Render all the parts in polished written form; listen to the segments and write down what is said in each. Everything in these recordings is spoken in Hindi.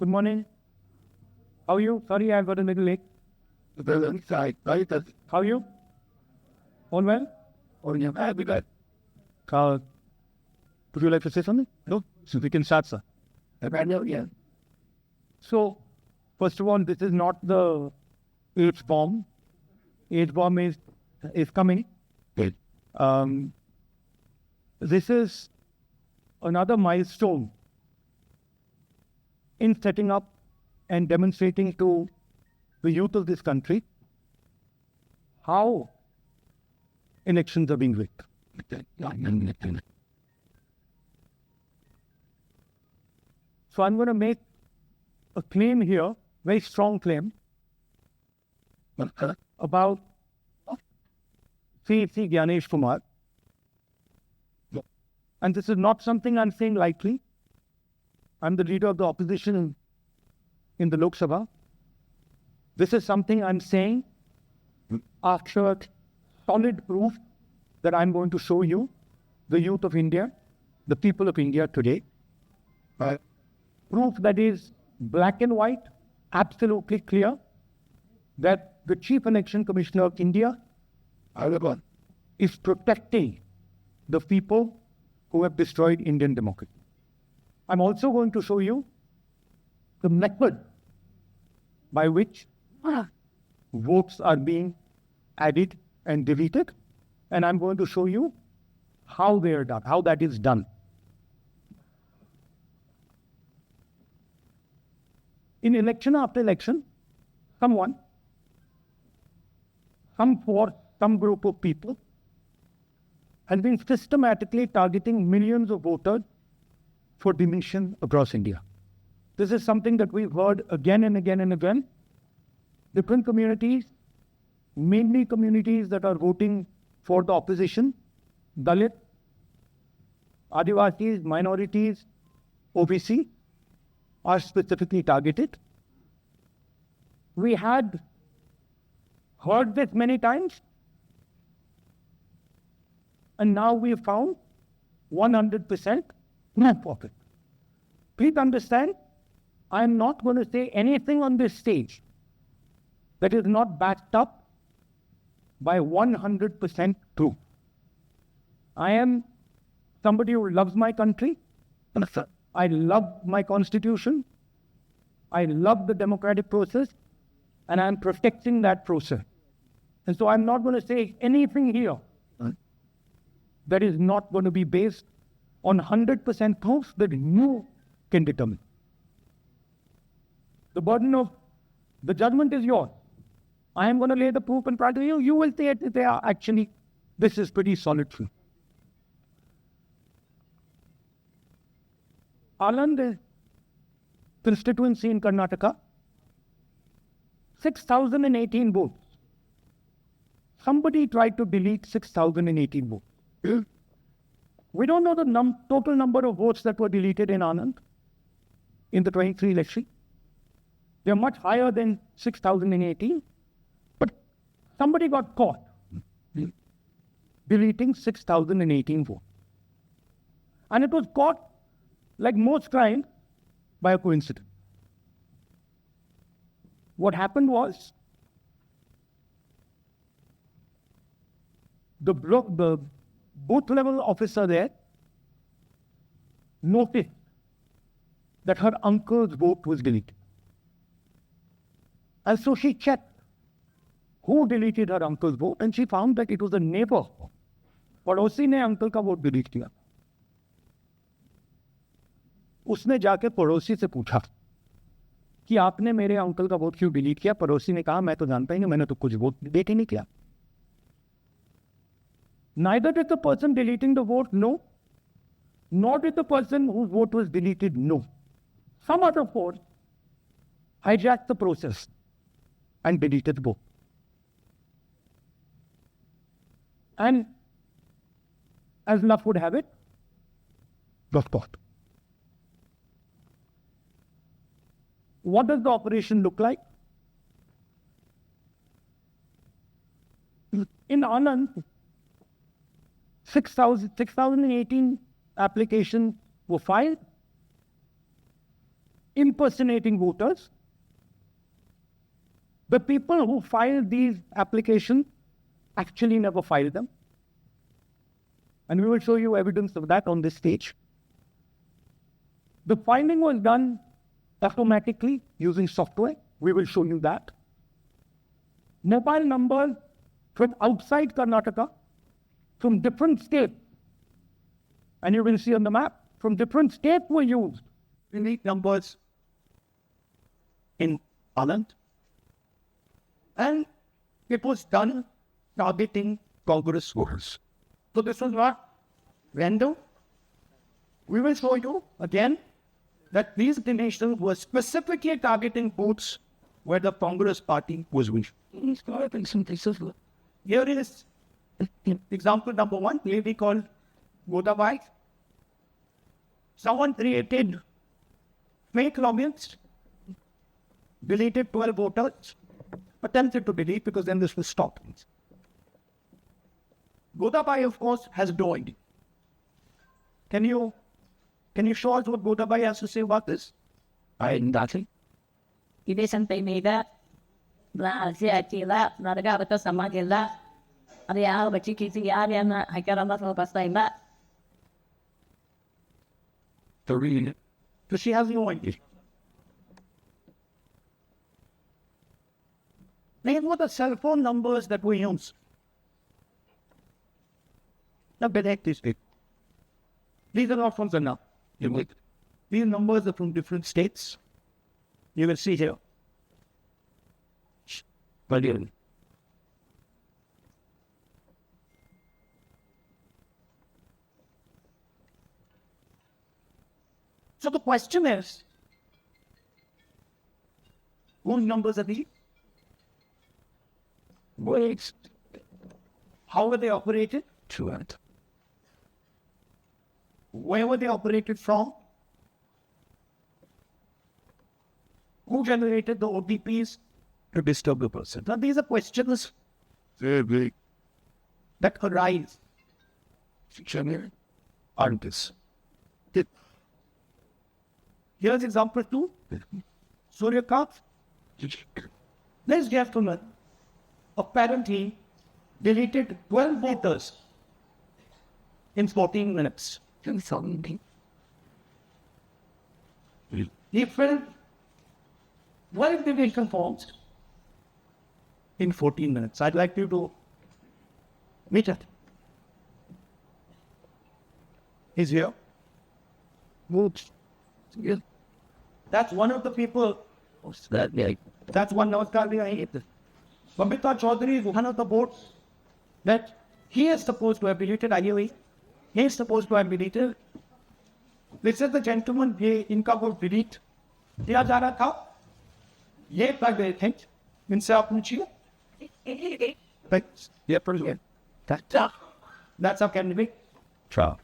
Good morning. How are you? Sorry, I got a little late. How are you? All well? Uh, would you like to say something? No? So we can start, sir. So, first of all, this is not the eighth bomb. Eighth bomb is coming. This is another milestone in setting up and demonstrating to the youth of this country how elections are being rigged. So I'm going to make a claim here, very strong claim, about C.C. Gyanesh Kumar. And this is not something I'm saying lightly. I'm the leader of the opposition in the Lok Sabha. This is something I'm saying after solid proof that I'm going to show you, the youth of India, the people of India today. Proof that is black and white, absolutely clear, that the Chief Election Commissioner of India is protecting the people who have destroyed Indian democracy. I'm also going to show you the method by which votes are being added and deleted, and I'm going to show you how they are done, how that is done. In election after election, some force, some group of people has been systematically targeting millions of voters for deletion across India. This is something that we've heard again and again and again. Different communities, mainly communities that are voting for the opposition, Dalit, Adivasis, minorities, OBC, are specifically targeted. We had heard this many times, and now we have found 100% proof of it. Please understand, I am not going to say anything on this stage that is not backed up by 100% proof. I am somebody who loves my country. I love my constitution. I love the democratic process, and I am protecting that process. And so I'm not going to say anything here that is not going to be based on 100% proofs that you can determine. The burden of the judgment is yours. I am going to lay the proof in front of you. You will say they are actually, this is pretty solid proof. Anand constituency in Karnataka, 6,018 votes. Somebody tried to delete 6,018 votes. We don't know the total number of votes that were deleted in Anand in the 23 election. They are much higher than 6,018, but somebody got caught deleting 6,018 votes. And it was caught, like most crimes, by a coincidence. What happened was, the booth level officer there noticed that her uncle's vote was deleted. And so she checked who deleted her uncle's vote, and she found that it was a neighbor. पड़ोसी ने अंकल का वोट डिलीट किया. उसने जाके पड़ोसी से पूछा कि आपने मेरे अंकल का वोट क्यों डिलीट किया. पड़ोसी ने कहा मैं तो जानता ही नहीं, मैंने तो कुछ वोट डिलीट ही नहीं किया. Neither did the person deleting the vote know, nor did the person whose vote was deleted know. Some other force hijacked the process and deleted the vote. And as luck would have it, got caught. What does the operation look like? In Anand, 6,018 applications were filed. impersonating voters. The people who filed these applications actually never filed them. And we will show you evidence of that on this stage. The filing was done automatically using software. We will show you that. Mobile numbers from outside Karnataka, from different states, and you will see on the map, from different states were used. We need numbers in Anand. And it was done targeting Congress voters. So this was what? Random. We will show you again that these deletions were specifically targeting booths where the Congress party was winning. Here is example number 1, lady called Godabai. Someone created fake logins, deleted 12 voters, attempted to delete because then this was stopped. Godabai, of course, has no idea. Can you show us what Godabai has to say about this? Nothing. Ini sampai mega, lah si acila, naraga betul sama jelah. Ada yang baca kisi ada yang akan ramai lepas tembak. To read it. Because she has no idea. These were the cell phone numbers that we use. Now, connect these people. These are not from Ghana. These numbers are from different states. You will see here. Brilliant. So the question is, whose numbers are these? Wait. How were they operated? Truant. Where were they operated from? Who generated the OTPs to disturb the person? Now these are questions that arise. Fictional artists. Here's example 2. Suryakant. This gentleman apparently deleted 12 voters in 14 minutes. He filled 12 deletion forms in 14 minutes. I'd like you to meet it. He's here. That's one of the people. That's one Namaskar I hate. Babita Chaudhary is one of the votes that he is supposed to have deleted. Anyway, he is supposed to have deleted. This is the gentleman, इनका वोट delete किया जा रहा था. ये कर गए थे. इनसे आप पूछिए. Yeah, pretty good. That's our candidate. Trump.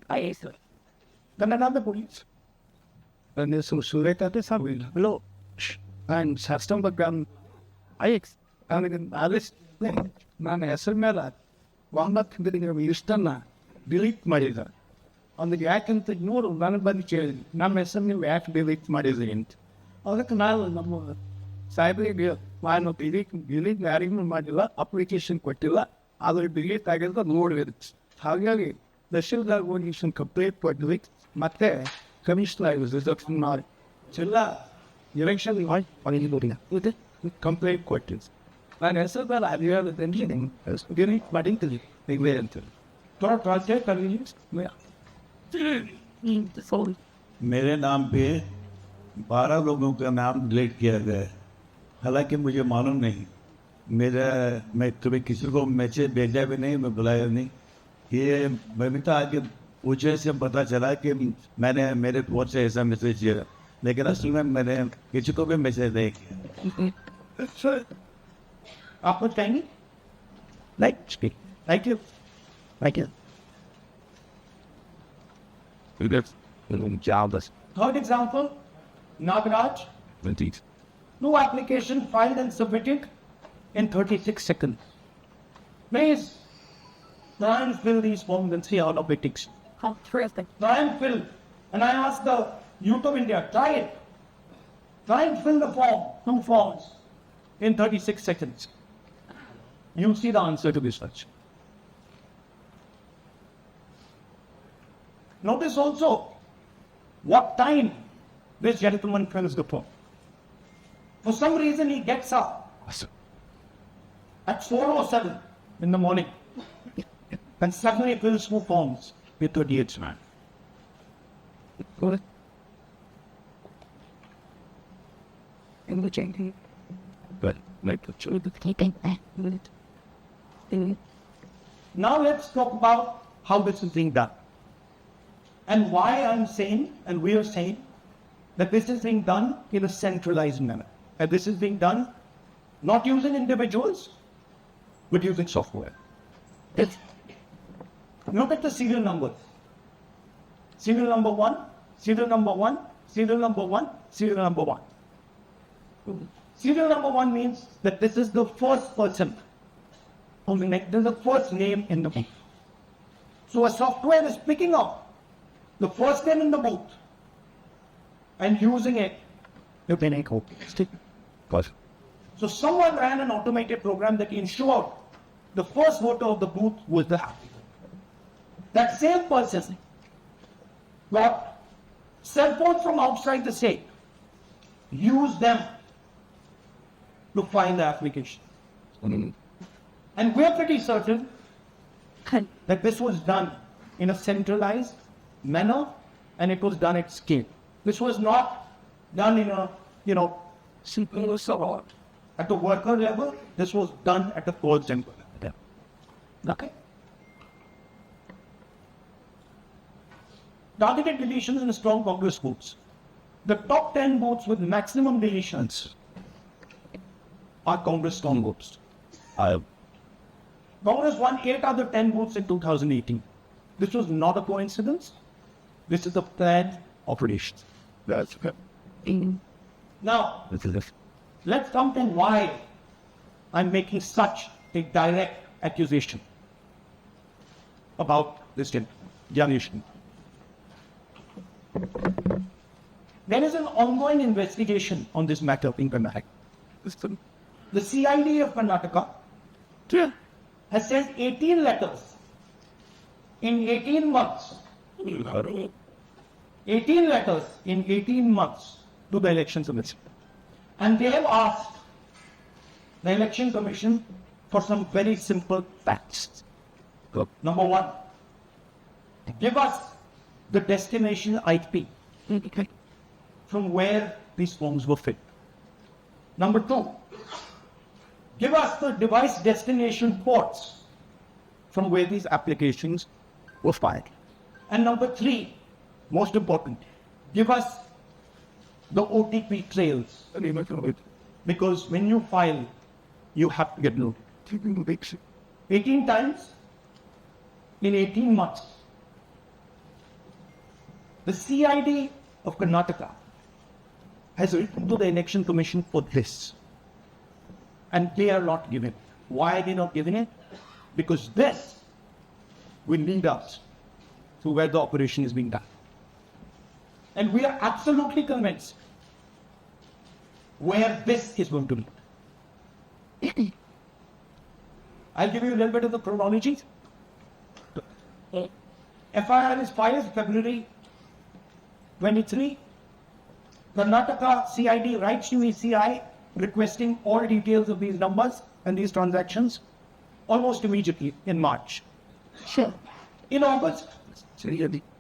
I hate it. Then another police. And there's some Sureka this happened. Hello. And system background. I mean, Alice, man, SML, one not getting used to delete my design. On the I can ignore one by the chair. Now, SML, we have to delete my design. Other canal number. Cyber, why not delete varying modular application quotilla? Other delete, I guess the load with it. However, the shield organization complete for delete, Mate, commissioner was reduction not. Chilla, election, why? What are you doing? With it? Complete questions. And as well, I realized that anything is getting but into the way into. Thought project convenience? Yeah. मेरे नाम पे 12 लोगों का नाम डिलीट किया गया है. हालांकि मुझे मालूम नहीं. मैं कभी किसी को मैसेज भेजा भी नहीं, मैं बुलाया नहीं. ये बबीता आके पूछे से पता चला कि मैंने मेरे फोन से ऐसा मैसेज किया, लेकिन असल में मैंने किसी को भी मैसेज नहीं किया. आप कुछ कहेंगे? Thank you. Third example, Nagaraj. Indeed. No application filed and submitted in 36 seconds. Please, try and fill these forms and see how long it takes. How terrific. Try and fill. And I ask the youth of India, try it. Try and fill the form, 2 forms, in 36 seconds. You'll see the answer to this question. Notice also what time this gentleman fills the form. For some reason, he gets up at 4:07 in the morning and suddenly fills 2 forms with 38 man. Now let's talk about how this is being done. And why I'm saying, and we are saying, that this is being done in a centralized manner. And this is being done not using individuals, but using software. Look at the serial numbers. Serial number 1, serial number 1, serial number 1, serial number 1. Serial number 1 means that this is the first person. This is the first name in the book. So a software is picking up the first name in the booth and using it to then echo. So someone ran an automated program that ensured the first voter of the booth was the happy. That same person got cell phones from outside the state, used them to find the application. And we're pretty certain that this was done in a centralized manner and it was done at scale. This was not done in a, simple at the worker level. This was done at the call center level. Okay. Targeted deletions in strong Congress booths. The top 10 booths with maximum deletions are Congress strong booths. Congress won 8 out of 10 booths in 2018. This was not a coincidence. This is a planned operation. That's okay. Now, let's come to why I'm making such a direct accusation about this generation. There is an ongoing investigation on this matter in Karnataka. The CID of Karnataka has sent 18 letters in 18 months. 18 letters in 18 months to the Election Commission. And they have asked the Election Commission for some very simple facts. Number 1, give us the destination IP from where these forms were filled. Number 2, give us the device destination ports from where these applications were filed. And number 3, most important, give us the OTP trails. Because when you file, you have to get noted. 18 times in 18 months. The CID of Karnataka has written to the Election Commission for this. And they are not giving it. Why are they not giving it? Because this will lead us to where the operation is being done. And we are absolutely convinced where this is going to be. I'll give you a little bit of the chronology. FIR is filed February 23. Karnataka CID writes to ECI requesting all details of these numbers and these transactions almost immediately in March. Sure. In August,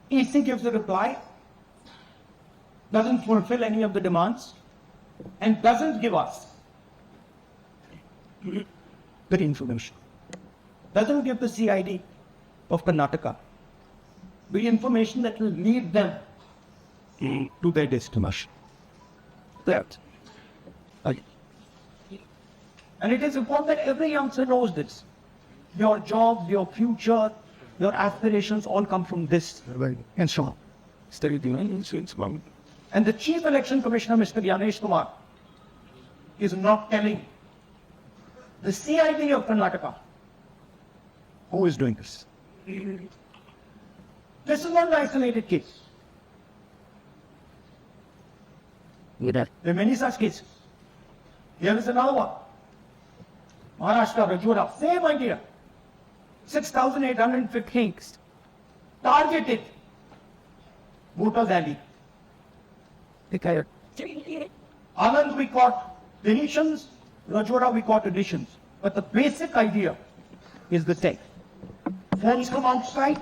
EC gives a reply, doesn't fulfill any of the demands, and doesn't give us the information. Doesn't give the CID of Karnataka the information that will lead them to their destination. That. And it is important that every youngster knows this. Your job, your future, your aspirations all come from this. And so on. And the Chief Election Commissioner, Mr. Gyanesh Kumar, is not telling the CID of Karnataka who is doing this. This is not an isolated case. There are many such cases. Here is another one. Maharashtra, Rajora, same idea. 6,815 targeted voters alley. Anand we got deletions, Rajora we got additions. But the basic idea is the same. Phones come outside.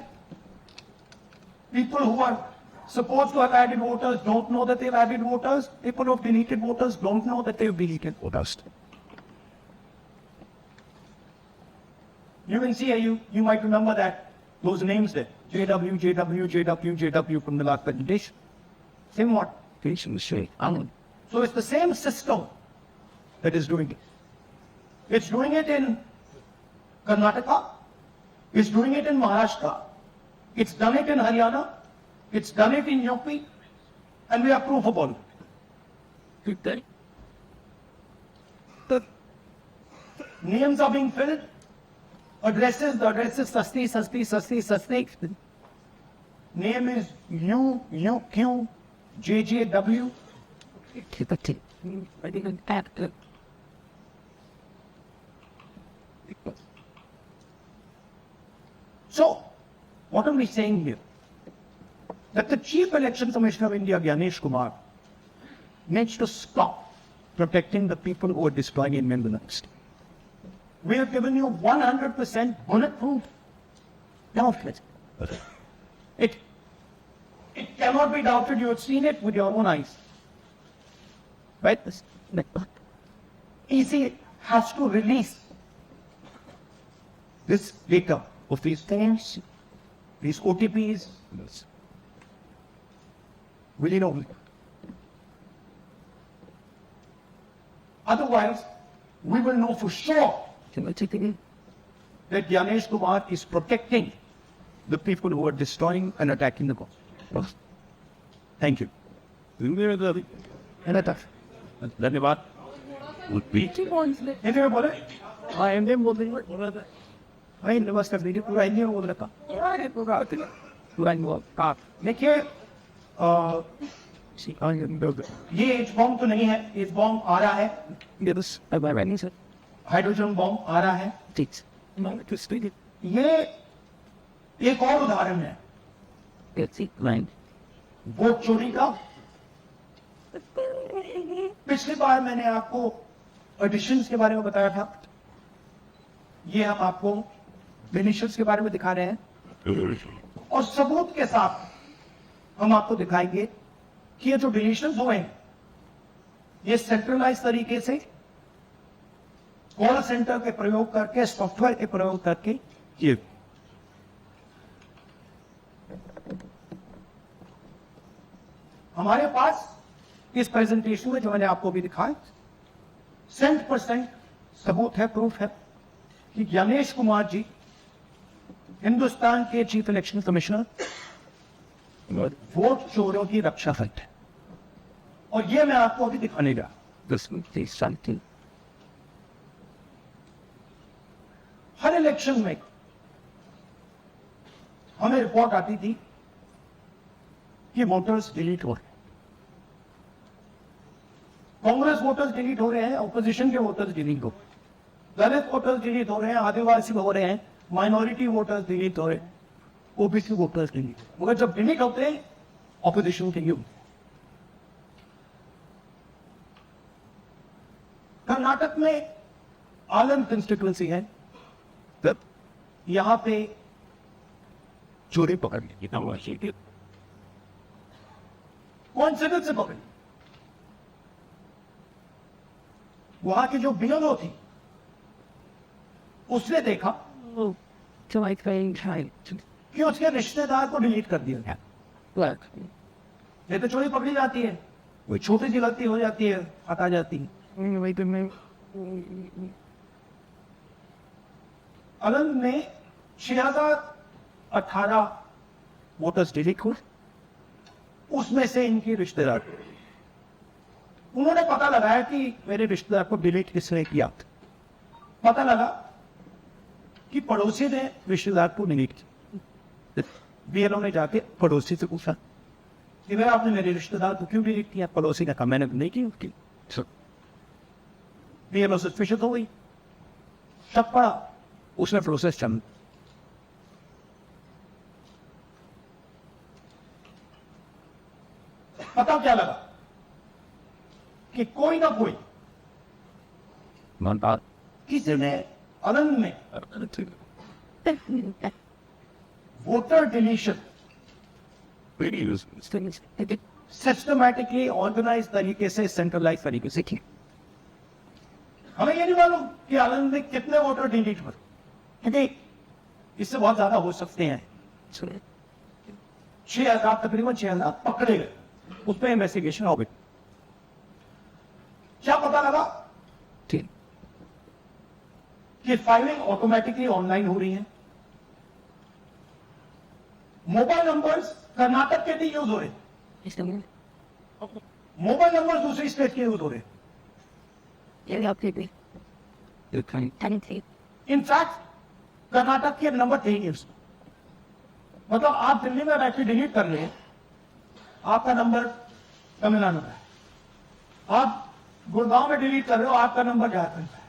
People who are supposed to have added voters don't know that they've added voters. People who have deleted voters don't know that they've deleted voters. You can see here, you might remember that, those names there. JW, JW, JW, JW from the last presentation. Same what? So it's the same system that is doing it. It's doing it in Karnataka. It's doing it in Maharashtra. It's done it in Haryana. It's done it in UP. And we are proof about it. The names are being filled. Addresses, the addresses, Sasti. Name is UQ, JJW. So, what are we saying here? That the Chief Election Commissioner of India, Gyanesh Kumar, needs to stop protecting the people who are destroying Indian dynasty. We have given you 100% bulletproof doubtless. It cannot be doubted. You have seen it with your own eyes. Right? EC has to release this data of these things, these OTPs. Will you know? Otherwise, we will know for sure that Gyanesh Kumar is protecting the people who are destroying and attacking the cause. Thank you. धन्यवाद. भाई नमस्कार दीजिए पूरा इंडिया बोल रहा था. देखिए ये एच बॉम्ब तो नहीं है. एच बॉम्ब आ रहा है. हाइड्रोजन बॉम्ब आ रहा है. ये एक और उदाहरण है वोट चोरी का. पिछली बार मैंने आपको एडिशंस के बारे में बताया था. ये हम आपको बेनिफिशियर्स के बारे में दिखा रहे हैं और सबूत के साथ हम आपको दिखाएंगे कि ये जो बेनिफिशियर्स हुए हैं ये सेंट्रलाइज तरीके से कॉल सेंटर के प्रयोग करके, सॉफ्टवेयर के प्रयोग करके ये हमारे पास इस प्रेजेंटेशन में जो मैंने आपको भी दिखाया 100% सबूत है, प्रूफ है कि गणेश कुमार जी हिंदुस्तान के चीफ इलेक्शन कमिश्नर वोट चोरों की रक्षा करते हैं. और ये मैं आपको अभी दिखाने जा. हर इलेक्शन में हमें रिपोर्ट आती थी कि वोटर्स डिलीट हो रहे हैं. कांग्रेस वोटर्स डिलीट हो रहे हैं, ऑपोजिशन के वोटर्स डिलीट हो रहे हैं, दलित वोटर्स डिलीट हो रहे हैं, आदिवासी हो रहे हैं, माइनॉरिटी वोटर्स डिलीट हो रहे हैं, ओबीसी वोटर्स डिलीट. मगर जब डिलीट होते हैं ऑपोजिशन के लिए. कर्नाटक में आलम कंस्टिट्यूएंसी है. तब यहां पे चोरी पकड़ ली. कौन से से पकड़ी? वहां की जो बीएलओ थी उसने देखा कि उसके रिश्तेदार को डिलीट कर दिया गया. ये तो चोरी पकड़ी जाती है, कोई छोटी सी गलती हो जाती है, हटा जाती है. आनंद में 6018 वोटर्स डिलीट हुए. उसमें से इनके रिश्तेदार, उन्होंने पता लगाया कि मेरे रिश्तेदार को डिलीट किसने किया. पता लगा कि पड़ोसी ने रिश्तेदार को डिलीट किया. बीएलओ ने जाके पड़ोसी से पूछा कि भाई आपने मेरे रिश्तेदार को क्यों डिलीट किया? पड़ोसी ने कहा मैंने नहीं की उसकी, ये लो सस्पिशियस हो गई, शक पड़ा, उसने प्रोसेस चल। पता क्या लगा कि कोई ना कोई किसी ने आनंद में वोटर डिलीशन सिस्टमैटिकली ऑर्गेनाइज तरीके से, सेंट्रलाइज तरीके से की। हमें ये नहीं मालूम कि आनंद में कितने वोटर डिलीट हुए, क्योंकि इससे बहुत ज्यादा हो सकते हैं। 6,000 तकरीबन 6,000 पकड़े गए, उस पर इन्वेस्टिगेशन हो गई। क्या पता लगा कि फाइलिंग ऑटोमेटिकली ऑनलाइन हो रही है, मोबाइल नंबर्स कर्नाटक के भी यूज हो रहे, मोबाइल नंबर दूसरी स्टेट के यूज हो रहे। इनफैक्ट कर्नाटक के नंबर थे ही उसमें। मतलब आप दिल्ली में बैठे डिलीट कर रहे हैं, आपका नंबर तमिलनाडु में है। आप गुड़गांव में डिलीट कर रहे हो, आपका नंबर झारखंड में है।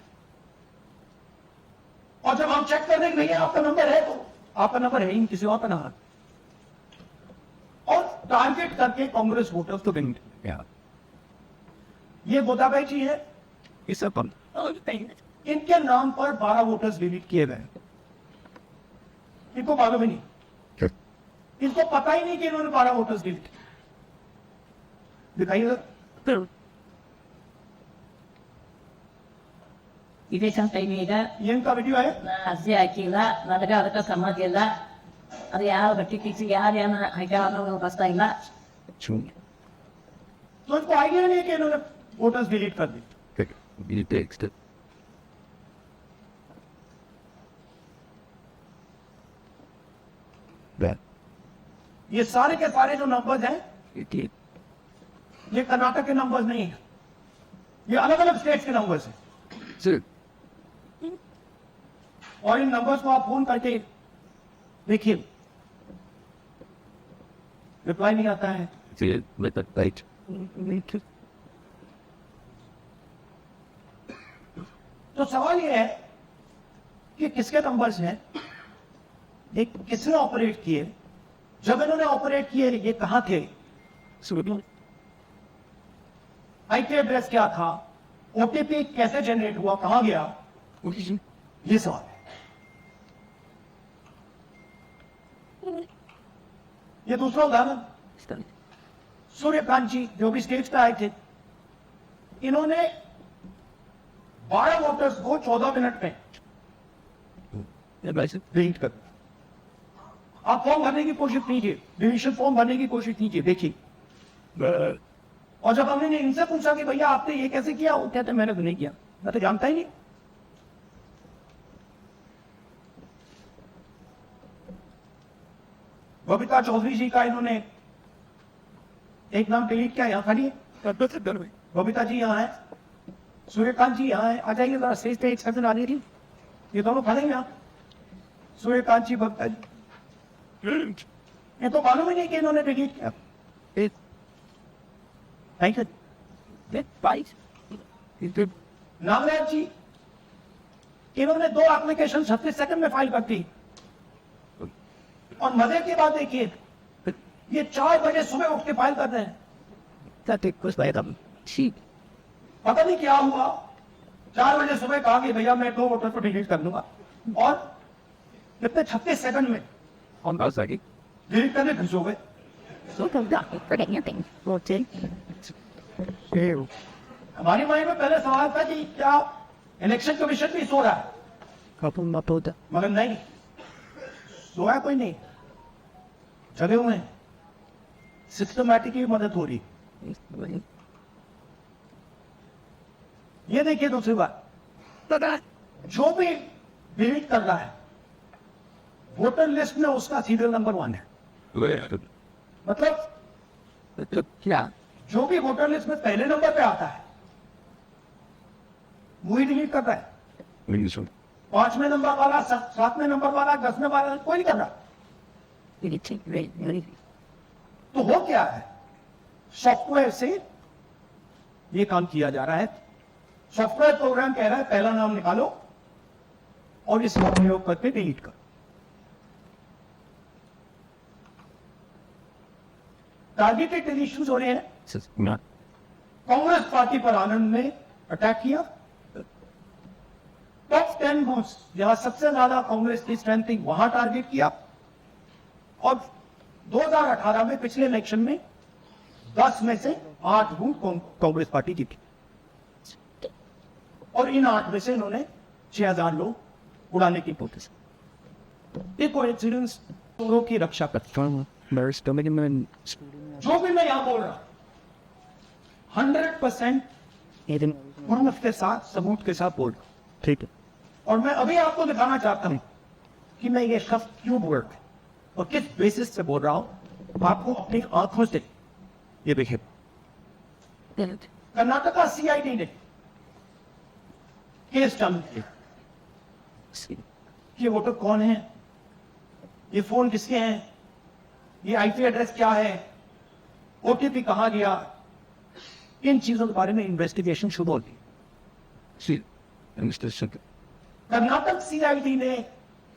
और जब हम चेक कर रहे हैं भैया आपका नंबर है, तो आपका नंबर है ही किसी और का नंबर। और टारगेट करके कांग्रेस वोटर्स तो डिलीट किया। ये गोदाबाई है, इस सब इनके नाम पर 12 वोटर्स डिलीट किए गए। इनको मालूम ही नहीं, इनको पता ही नहीं कि इन्होंने 12 वोटर्स डिलीट दिखाइएगा। ಇದೇ ಸಂಸ್ಥೆಯಿಂದ ये इनका वीडियो है। ಅರ್ಜಿ ಹಾಕಿಲ್ಲ, ನನಗೆ ಅದಕ್ಕೆ ಸಂಬಂಧ ಇಲ್ಲ, ಅದು ಯಾವ ಗಟ್ಟಿ ಟಿಸಿ ಯಾರು ಏನು ಹಾಕ್ಯಾವ ಬರ್ತಾ ಇಲ್ಲ. तो इनको आइडिया नहीं है कि इन्होंने वोटर्स डिलीट कर दी। ये सारे के सारे जो नंबर्स हैं, ये कर्नाटक के नंबर्स नहीं है, ये अलग अलग स्टेट्स के नंबर्स हैं। और इन नंबर्स को आप फोन करके देखिए, रिप्लाई नहीं आता है। तो सवाल यह है कि किसके नंबर्स हैं, एक किसने ऑपरेट किए, जब इन्होंने ऑपरेट किए ये कहां थे, आईपी एड्रेस क्या था, ओटीपी कैसे जनरेट हुआ, कहां गया, ये सवाल है। ये दूसरा उदाहरण, सूर्यकांत जी जो भी स्टेज पे आए थे, इन्होंने 12 वोटर्स को 14 मिनट में डिलीट कर। आप फॉर्म भरने की कोशिश कीजिए, डिलीशन फॉर्म भरने की कोशिश कीजिए, देखिए। और जब हमने इनसे पूछा कि भैया आपने ये कैसे किया, वो कहते मैंने तो नहीं किया, मैं तो जानता ही नहीं। बबीता चौधरी जी का इन्होंने एक नाम डिलीट किया, यहाँ खड़ी है बबीता जी, यहाँ है सूर्यकांत जी, यहाँ है, आ जाइए जरा स्टेज पे, एक सेकंड आ रही, ये दोनों खड़े हैं यहाँ, सूर्यकांत जी, बबीता जी। ये तो मालूम ही नहीं कि इन्होंने डिलीट किया। नामराज जी, इन्होंने 2 एप्लीकेशन 36 सेकंड में फाइल कर दी। और मजे की बात देखिए, ये 4 बजे सुबह उठ के फाइल कर रहे हैं। पता नहीं क्या हुआ, 4 बजे सुबह कहा कि भैया मैं 2 वोटर को डिलीट कर दूंगा, और कितने 36 सेकंड में डिलीट करने घुस हो गए। हमारी माइंड में पहले सवाल था कि क्या इलेक्शन कमीशन भी सो रहा है, मगर नहीं, सोया कोई नहीं, जगे हुए हैं, सिस्टमैटिकली मदद हो रही। ये देखिए दूसरी बात, जो भी डिलीट कर रहा है वोटर लिस्ट में उसका सीरियल नंबर 1 है। मतलब क्या जो भी वोटर लिस्ट में पहले नंबर पे आता है वही डिलीट कर रहा है। 5वें नंबर वाला, 7वें नंबर वाला, 10वें वाला कोई नहीं कर रहा। तो हो क्या है सॉफ्टवेयर से ये काम किया जा रहा है। सॉफ्टवेयर प्रोग्राम कह रहा है पहला नाम निकालो और इस प्रयोग करके डिलीट करो। टारगेटेड डिलीशंस हो रहे हैं। कांग्रेस पार्टी पर आनंद ने अटैक किया। टॉप 10 बूथ जहां सबसे ज्यादा कांग्रेस की स्ट्रेंथ थी वहां टारगेट किया। और 2018 में पिछले इलेक्शन में 10 में से 8 बूथ कांग्रेस पार्टी जीती और इन 8 में से इन्होंने 6000 लोग उड़ाने की कोशिश की। एक कोइंसिडेंस लोगों की रक्षा करता हूं। जो भी मैं यहां बोल रहा 100% प्रूफ के साथ, सबूत के साथ बोल रहा हूं। ठीक है। और मैं अभी आपको दिखाना चाहता हूं कि मैं ये शब्द क्यों बोल रहा हूं और किस बेसिस से बोल रहा हूं। आपको अपनी आंखों से ये देखिए, कर्नाटका सीआईडी ने केस चालू किया। ये वोटर कौन है, ये फोन किसके हैं, ये आईपी एड्रेस क्या है, ओटीपी कहां गया, इन चीजों के बारे में इन्वेस्टिगेशन शुरू होती है। कर्नाटक सीआईडी ने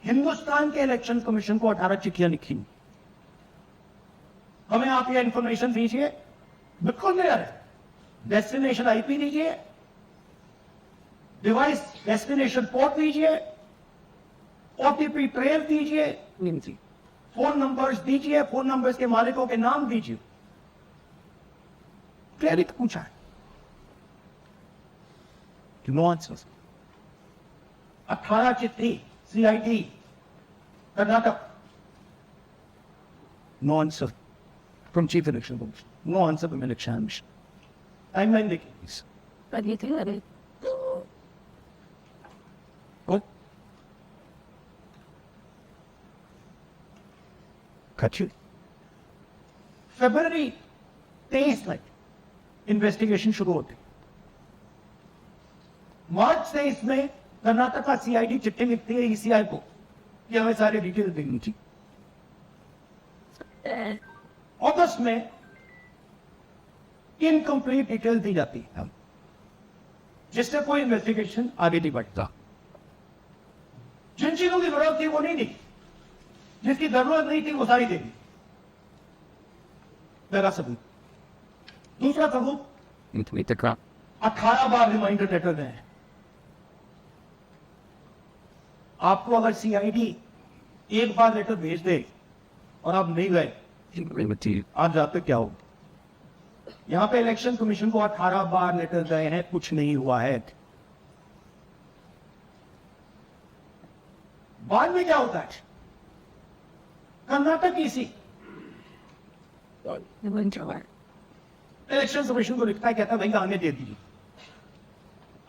हिंदुस्तान के इलेक्शन कमीशन को 18 चिट्ठियां लिखी। हमें आप ये इंफॉर्मेशन दीजिए, बिल्कुल क्लियर है। डेस्टिनेशन आईपी दीजिए, डिवाइस डेस्टिनेशन पोर्ट दीजिए, ओटीपी ट्रेल दीजिए, फोन नंबर्स दीजिए, फोन नंबर्स के मालिकों के नाम दीजिए। क्लियर पूछा है। No answer. 18 चिट्ठी CID Karnataka, no answer from chief election commissioner, no answer from election commission. Timeline देखिए। फरवरी 23 में इन्वेस्टिगेशन शुरू होती। मार्च 23 में कर्नाटका सीआईडी चिट्ठी लिखती है ईसीआई को कि हमें सारी डिटेल देनी थी। अगस्त में इनकम्प्लीट डिटेल दी जाती है जिससे कोई इन्वेस्टिगेशन आगे नहीं बढ़ता। जिन चीजों की जरूरत थी वो नहीं दी, जिसकी जरूरत नहीं थी वो सारी देगी। पहला सबूत। दूसरा सबूत 18 बार रिमाइंडर लेटर गए हैं। आपको अगर सीआईडी एक बार लेटर भेज दे और आप नहीं गए, आज जाते क्या हो। यहां पे इलेक्शन कमीशन को 18 बार लेटर गए हैं, कुछ नहीं हुआ है। बाद में क्या होता है, कर्नाटक ईसी इलेक्शन कमीशन को लिखता है, कहता है भाई आने दे दीजिए,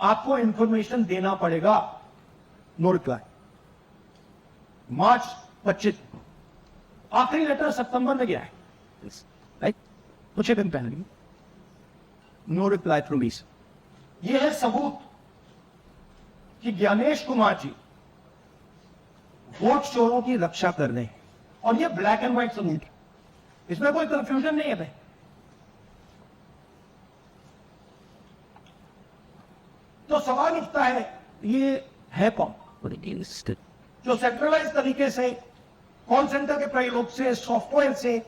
आपको इंफॉर्मेशन देना पड़ेगा। No reply. मार्च 25, आखिरी लेटर सितंबर में गया है, कुछ दिन पहले। No reply from EC. यह है सबूत कि ज्ञानेश कुमार जी वोट चोरों की रक्षा कर रहे हैं। और ये ब्लैक एंड व्हाइट सबूत, इसमें कोई कंफ्यूजन नहीं है भाई। तो सवाल उठता है, ये है कौन जो सेंट्रलाइज तरीके से कॉल सेंटर के प्रयोग से, सॉफ्टवेयर से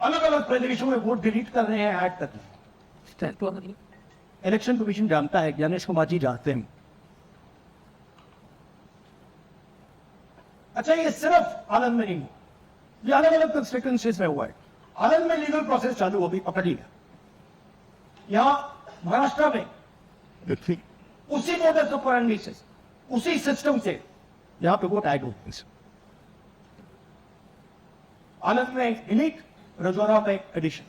अलग अलग प्रदेशों में वोट डिलीट कर रहे हैं, ऐड कर रहे हैं। इलेक्शन कमीशन जानता है, ज्ञानेश कुमार जी जानते हैं। अच्छा, ये सिर्फ आनंद में नहीं हुआ, ये अलग अलग कंस्टिट्यूएंसीज में हुआ है। आनंद में लीगल प्रोसेस चालू हो गई, पकड़ लिया। यहां महाराष्ट्र में उसी मोडस ऑपरेंडी से, उसी सिस्टम से यहां पे वोट ऐड हो। आनंद में डिलीट, रजौरा में एडिशन।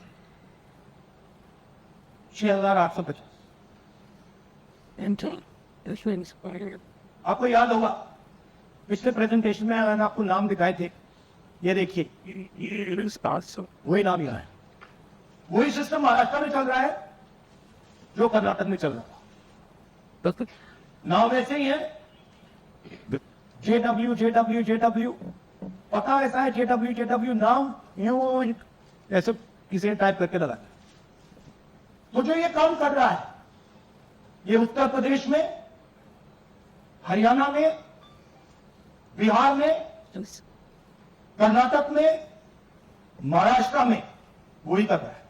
6850। आपको याद होगा पिछले प्रेजेंटेशन में मैंने आपको नाम दिखाए थे, ये देखिए वही नाम यहाँ है। वही सिस्टम महाराष्ट्र में चल रहा है जो कर्नाटक में चल रहा है। नाम वैसे ही है, JW, पता ऐसा है, JW नाम ऐसे किसी ने टाइप करके लगा। तो जो ये काम कर रहा है, ये उत्तर प्रदेश में, हरियाणा में, बिहार में, कर्नाटक में, महाराष्ट्र में वही कर रहा है।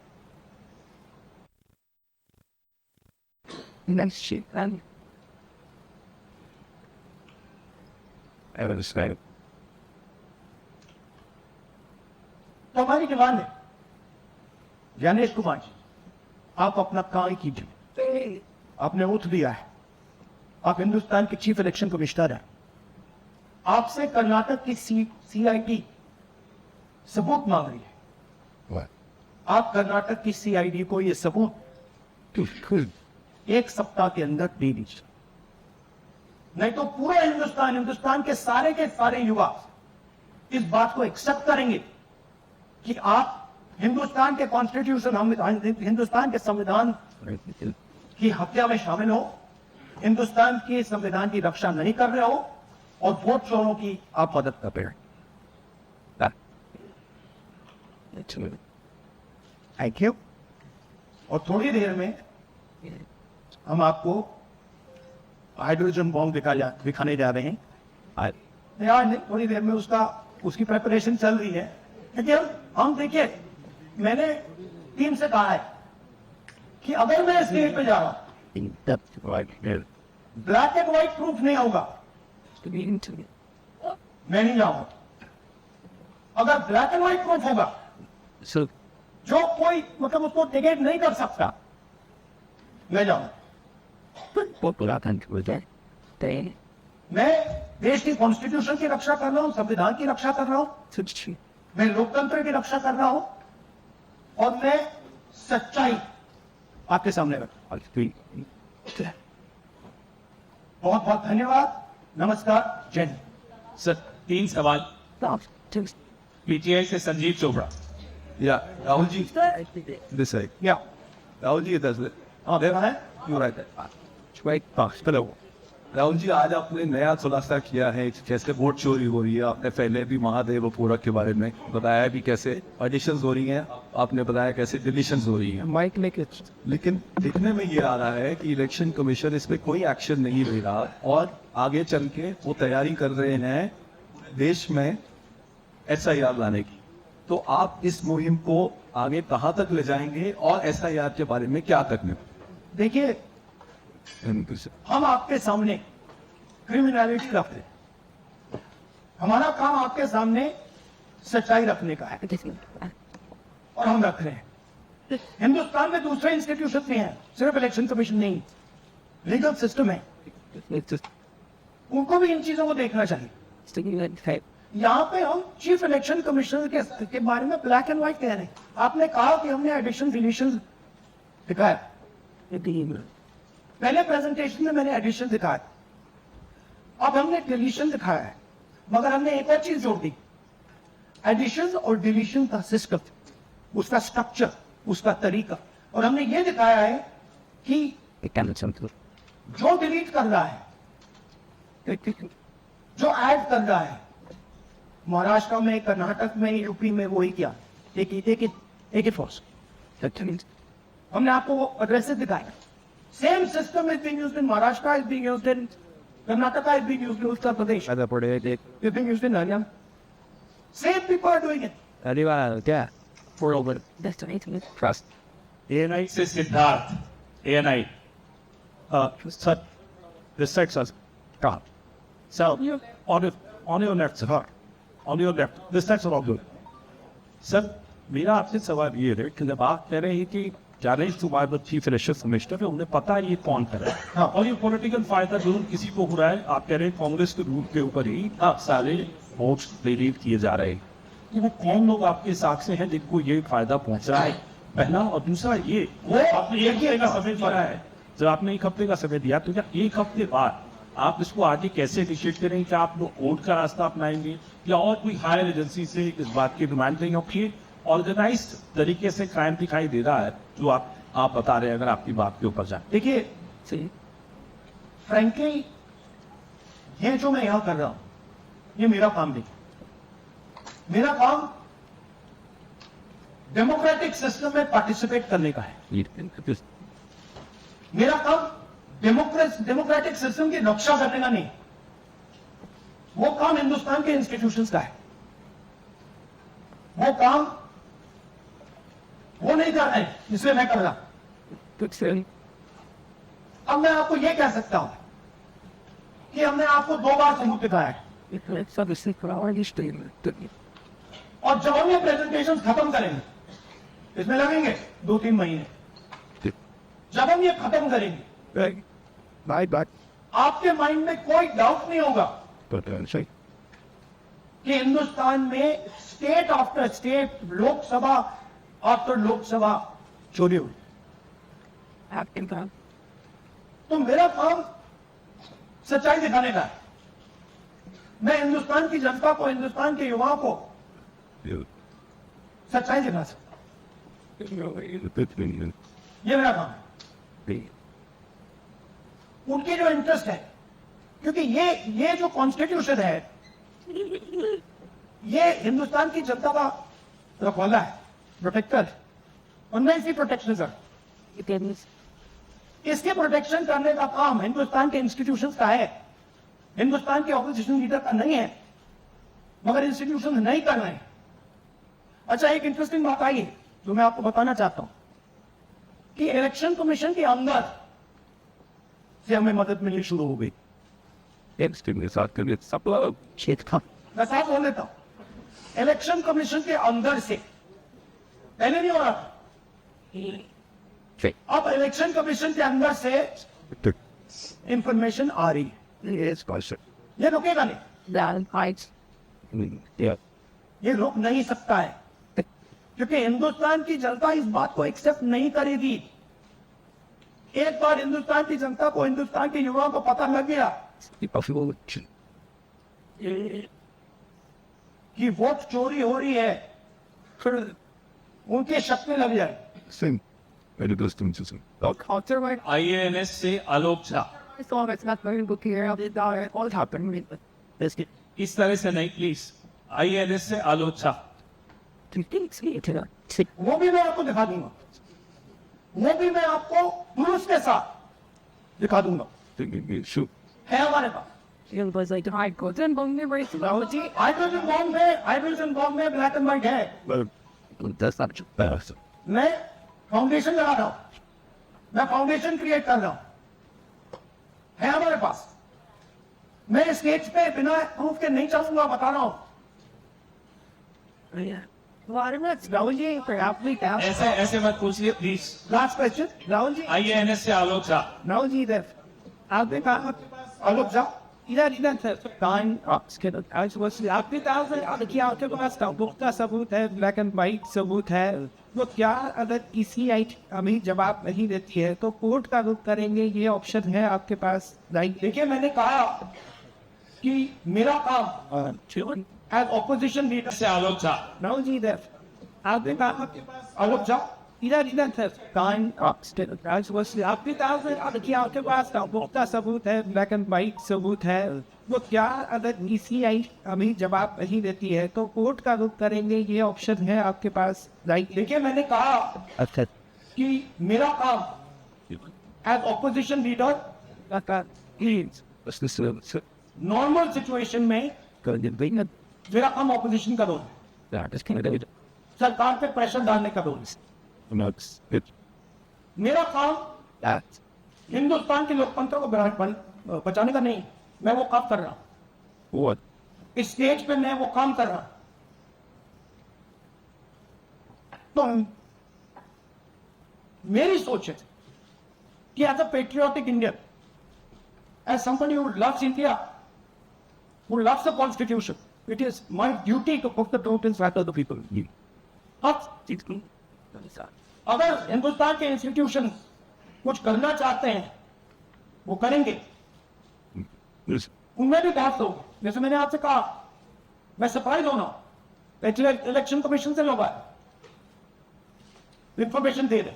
तो हमारी जवान है ज्ञानेश कुमार जी, आप अपना काम कीजिए। आपने ओथ दिया है, आप हिंदुस्तान के चीफ इलेक्शन कमिश्नर हैं। आपसे कर्नाटक की सीआईडी सबूत मांग रही है। आप कर्नाटक की सीआईडी को ये सबूत 1 सप्ताह के अंदर दे दीजिए, नहीं तो पूरा हिंदुस्तान के सारे युवा इस बात को एक्सेप्ट करेंगे कि आप हिंदुस्तान के कॉन्स्टिट्यूशन, हिंदुस्तान के संविधान की हत्या में शामिल हो, हिंदुस्तान के संविधान की रक्षा नहीं कर रहे हो और वोट चोरों की आप मदद कर रहे हैं। Thank you. और थोड़ी देर में हम आपको हाइड्रोजन बॉम्ब दिखाने जा रहे हैं। यार नहीं, थोड़ी देर में उसकी प्रिपरेशन चल रही है। लेकिन हम देखिए, मैंने टीम से कहा है कि अगर मैं स्टेज पे जा रहा हूं, ब्लैक एंड व्हाइट प्रूफ नहीं होगा, मैं नहीं जाऊंगा। अगर ब्लैक एंड व्हाइट प्रूफ होगा, जो कोई मतलब उसको टिकट नहीं कर सकता, मैं जाऊंगा। मैं देश की कॉन्स्टिट्यूशन की रक्षा कर रहा हूं, संविधान की रक्षा कर रहा हूं, मैं लोकतंत्र की रक्षा कर रहा हूं और मैं सच्चाई आपके सामने रख। बहुत बहुत धन्यवाद, नमस्कार, जय हिंद। सर 3 सवाल। पीटीआई से संजीव चोपड़ा। या राहुल जी, दिस साइड। या राहुल जी इधर से। हाँ देखा है, यू राइट। राहुल जी, आज आपने नया खुलासा किया है कैसे वोट चोरी हो रही है। आपने पहले भी महादेव पूरक के बारे में बताया भी कैसे एडिशंस हो रही हैं, आपने बताया कैसे डिलीशंस हो रही हैं। माइक लेके। लेकिन देखने में ये आ रहा है कि इलेक्शन कमीशन इस पे कोई एक्शन नहीं ले रहा और आगे चल के वो तैयारी कर रहे हैं देश में SIR लाने की। तो आप इस मुहिम को आगे कहाँ तक ले जाएंगे और SIR के बारे में क्या करने? देखिए, हम आपके सामने क्रिमिनलिटी रखते हैं, हमारा काम आपके सामने सच्चाई रखने का है और हम रख रहे हैं। हिंदुस्तान में दूसरे इंस्टीट्यूशन भी हैं, सिर्फ इलेक्शन कमीशन नहीं, लीगल सिस्टम है, उनको भी इन चीजों को देखना चाहिए। यहाँ पे हम चीफ इलेक्शन कमिश्नर के बारे में ब्लैक एंड व्हाइट कह रहे हैं। आपने कहा कि हमने एडिशन डिलीशन दिखाया, पहले प्रेजेंटेशन में मैंने एडिशन दिखाया, अब हमने डिलीशन दिखाया है, मगर हमने एक और चीज जोड़ दी, एडिशन और डिलीशन का सिस्टम, उसका स्ट्रक्चर, उसका तरीका। और हमने ये दिखाया है कि जो डिलीट कर रहा है, जो ऐड कर रहा है, महाराष्ट्र में, कर्नाटक में, यूपी में, वही क्या एक फोर्स। हमने आपको वो एड्रेसेस दिखाए। Same system is being used in Maharashtra, is being used in Karnataka, is being used in Uttar Pradesh, is being used in Haryana. Same people are doing it. ANI से Siddharth. ANI sir, this side sir. So on your left sir, on your left, this side's all good. Sir मेरा आपसे सवाल ये है कि जब आप कह रहे हैं कि ज्ञानेश कुमार जो चीफ इलेक्शन कमिश्नर है, उन्हें पता है ये कौन कर रहा है। हाँ। और ये पॉलिटिकल फायदा जरूर किसी को हो रहा है। आप कह रहे हैं कांग्रेस के रूट के ऊपर ही सारे वोट्स रिलीव किए जा रहे हैं। कि वो कौन लोग आपके साथ से हैं जिनको ये फायदा पहुंच रहा है, पहला। और दूसरा ये आपने 1 हफ्ते का समय दिया है, जब आपने 1 हफ्ते का समय दिया तो क्या 1 हफ्ते बाद आप इसको आगे कैसे डिसाइड करेंगे कि आप लोग कोर्ट का रास्ता अपनाएंगे या और कोई हायर एजेंसी से इस बात की डिमांड करेंगे? क्योंकि ऑर्गेनाइज्ड तरीके से क्राइम दिखाई दे रहा है जो आप बता रहे हैं। अगर आपकी बात के ऊपर जाए, देखिए फ्रैंकली, ये जो मैं यहां कर रहा हूं, ये मेरा काम नहीं। मेरा काम डेमोक्रेटिक सिस्टम में पार्टिसिपेट करने का है। मेरा काम डेमोक्रेटिक सिस्टम की रक्षा करने का नहीं, वो काम हिंदुस्तान के इंस्टीट्यूशंस का है। वो काम वो नहीं कर रहे, इसलिए मैं कर रहा। अब मैं आपको यह कह सकता हूं कि हमने आपको 2 बार सबूत दिखाया है, और जब हम ये प्रेजेंटेशन खत्म करेंगे, इसमें लगेंगे 2-3 महीने। जब हम ये खत्म करेंगे, आपके माइंड में कोई डाउट नहीं होगा कि हिंदुस्तान में state after state, Lok Sabha after Lok Sabha चोरी हुई। तो मेरा काम सच्चाई दिखाने का है। मैं हिंदुस्तान की जनता को, हिंदुस्तान के युवाओं को सच्चाई दिखा सकता हूं। ये मेरा काम है। उनकी जो इंटरेस्ट है, क्योंकि ये जो कॉन्स्टिट्यूशन है, ये हिंदुस्तान की जनता का रखवाला है, प्रोटेक्टर है, और मैं इसी प्रोटेक्शन कर, इसके प्रोटेक्शन करने का काम हिंदुस्तान के इंस्टीट्यूशंस का है, हिंदुस्तान के ऑपोजिशन लीडर का नहीं है, मगर इंस्टीट्यूशन नहीं कर रहे हैं। अच्छा, एक इंटरेस्टिंग बात आई है जो मैं आपको बताना चाहता हूं कि इलेक्शन कमीशन के अंदर से हमें मदद मिलनी शुरू हो गई। मैं साथ बोल देता हूं, इलेक्शन कमीशन के अंदर से पहले नहीं हो रहा था, अब इलेक्शन कमीशन के अंदर से इंफॉर्मेशन आ रही है। ये रुकेगा नहीं, ये रुक नहीं सकता है, क्योंकि हिंदुस्तान की जनता इस बात को एक्सेप्ट नहीं करेगी। एक बार हिंदुस्तान की जनता को, हिंदुस्तान के युवाओं को पता लग गया कि वोट चोरी हो रही है, फिर उनके शक में लग जाए। IANS से आलोक झा, इस तरह से नहीं प्लीज। IANS से आलोक झा, वो भी मैं आपको दिखा दूंगा, वो भी मैं आपको प्रूफ के साथ दिखा दूंगा, है हमारे पास। हाइड्रोजन बॉम्ब में ब्लैक एंड व्हाइट है। मैं फाउंडेशन लगा रहा हूं, मैं फाउंडेशन क्रिएट कर रहा हूं, है हमारे पास। मैं स्टेज पे बिना प्रूफ के नहीं चलूंगा, बता रहा हूं। राहुल जी, ऐसे ऐसे मत पूछिए please. Last question, Rahul ji. IANS से आलोक झा, राहुल जी इधर, आपने कहा आलोक झा इधर सर, आपने कहा सर कि आपके पास बुक का सबूत है, ब्लैक एंड व्हाइट सबूत है, तो क्या अगर किसी हमें जवाब नहीं देती है तो कोर्ट का रुख करेंगे, ये ऑप्शन है आपके पास? देखिए, मैंने कहा कि मेरा काम एज ऑपोजिशन लीडर से आलोक झा, राहुल जी इधर, आपने कहा आलोक झा इधर सर, आपने कहा सर कि आपके पास बुक का सबूत है, ब्लैक एंड व्हाइट सबूत है, तो क्या अगर किसी हमें जवाब नहीं देती है तो कोर्ट का रुख करेंगे, ये ऑप्शन है आपके पास? देखिए, मैंने कहा कि मेरा काम as opposition leader normal situation में मेरा काम ऑपोजिशन का रोल है, सरकार पे प्रेशर डालने का रोल है। मेरा काम हिंदुस्तान के लोकतंत्र को बचाने का नहीं, मैं वो काम कर रहा हूं। इस स्टेज पे मैं वो काम कर रहा हूं। तो मेरी सोच है कि as a patriotic Indian, as somebody who loves India, who loves the constitution, it is my duty to put the truth in front of the people. अगर हिंदुस्तान के इंस्टीट्यूशन कुछ करना चाहते हैं, वो करेंगे, उनमें भी बात हो। जैसे मैंने आपसे कहा, मैं सरप्राइज होना, इलेक्शन कमीशन से लोग आए, इंफॉर्मेशन दे दे,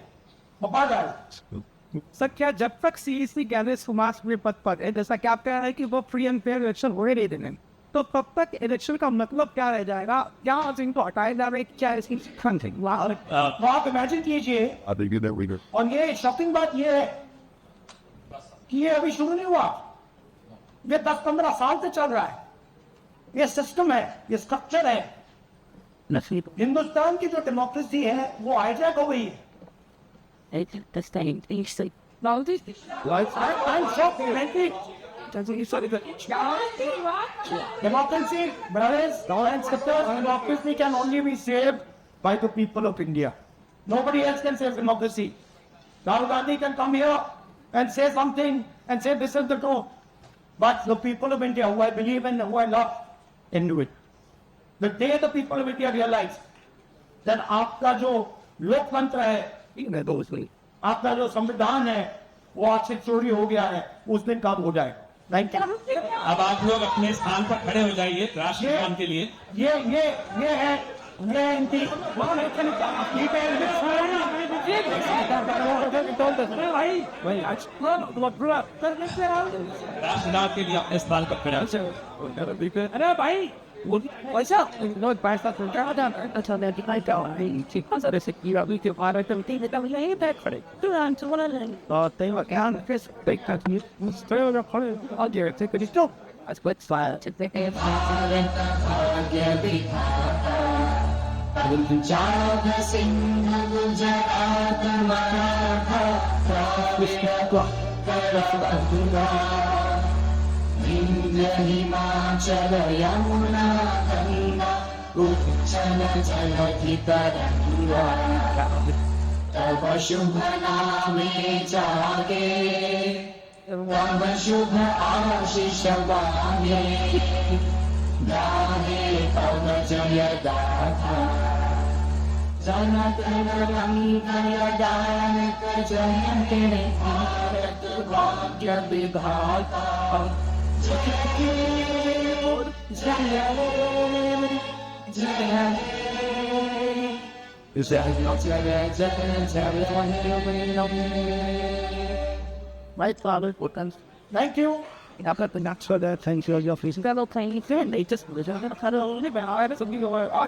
बता जाए। सर, क्या जब तक CEC ज्ञानेश कुमार पद पर है, जैसा कि आप कह रहे हैं कि वो फ्री एंड फेयर इलेक्शन हो ही नहीं देंगे, तो तब तक इलेक्शन का मतलब क्या रह जाएगा? क्या सिंह को हटाया जा रहा है, क्या इसकी तो आप इमेजिन कीजिए। और ये शॉकिंग बात ये है कि ये अभी शुरू नहीं हुआ, ये 10-15 साल से चल रहा है। ये सिस्टम है, ये स्ट्रक्चर है। हिंदुस्तान की जो डेमोक्रेसी है वो हाईजैक हो गई है। I'm shocked, frankly. Democracy, brothers and sisters, democracy can only be saved by the people of India. Nobody else can save democracy. Rahul Gandhi can come here and say something and say this is the truth. But the people of India, who I believe in, who I love, can do it. The day the people of India realize that आपका जो लोकतंत्र है, आपका जो संविधान है, वो आपसे चोरी हो गया है, उस दिन काम हो जाए। अब आप लोग अपने स्थान पर खड़े हो जाइए राष्ट्रगान के लिए। ये है ये इनकी राष्ट्रगान के लिए अपने स्थान पर खड़े हो। अरे भाई वैसा पैसा हिमाचल यमुना गंगा उच्चल जलधि तरंगा तब शुभ नामे जागे तब शुभ आशीष मांगे गाहे तब जय गाथा जनतन मंगल दानक जयते भारत भाग्य विधाता Right, Father. Thank you. I've got the nuts for that. Thank you. Your face. That'll thank you. They just live in a little bit. I had something going on.